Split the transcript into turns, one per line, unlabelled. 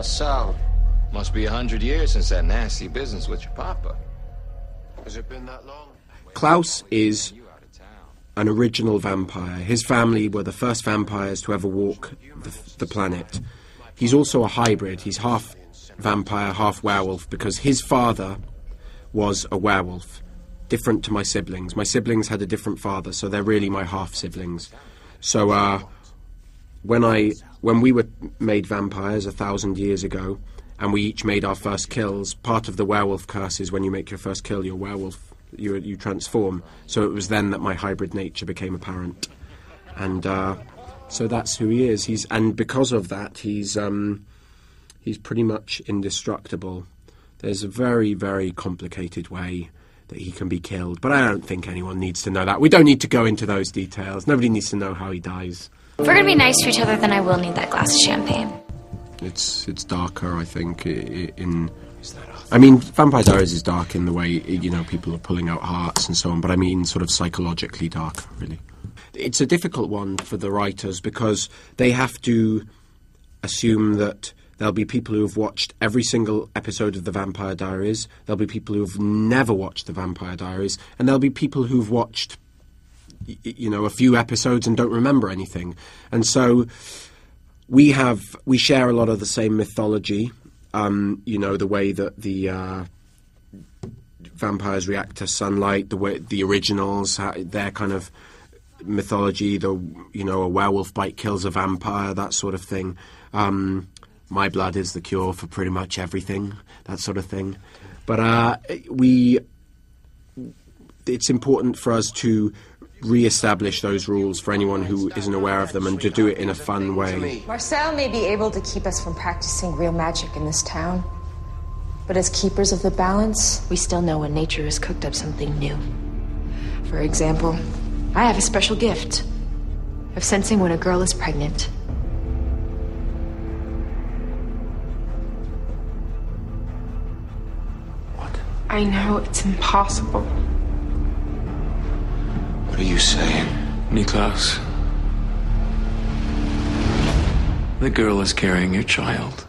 so?
Must be 100 years since that nasty business with your papa.
Has it been that long?
Klaus is an original vampire. His family were the first vampires to ever walk the planet. He's also a hybrid. He's half vampire, half werewolf, because his father was a werewolf, different to my siblings. My siblings had a different father, so they're really my half-siblings. So when we were made vampires 1,000 years ago, and we each made our first kills, part of the werewolf curse is when you make your first kill, you're werewolf. You transform. So it was then that my hybrid nature became apparent, and so that's who he is. And because of that, he's pretty much indestructible. There's a very, very complicated way that he can be killed, but I don't think anyone needs to know that. We don't need to go into those details. Nobody needs to know how he dies.
If we're gonna be nice to each other, then I will need that glass of champagne.
It's darker, I think. I mean, Vampire Diaries is dark in the way, people are pulling out hearts and so on, but I mean sort of psychologically dark, really. It's a difficult one for the writers because they have to assume that there'll be people who have watched every single episode of the Vampire Diaries, there'll be people who've never watched the Vampire Diaries, and there'll be people who've watched, a few episodes and don't remember anything. And so we share a lot of the same mythology. The way that the vampires react to sunlight, the way the originals, their kind of mythology, a werewolf bite kills a vampire, that sort of thing. My blood is the cure for pretty much everything, that sort of thing. But it's important for us to re-establish those rules for anyone who isn't aware of them and to do it in a fun way.
Marcel may be able to keep us from practicing real magic in this town, but as keepers of the balance, we still know when nature has cooked up something new. For example, I have a special gift of sensing when a girl is pregnant.
What?
I know it's impossible.
What are you saying?
Niklaus, the girl is carrying your child.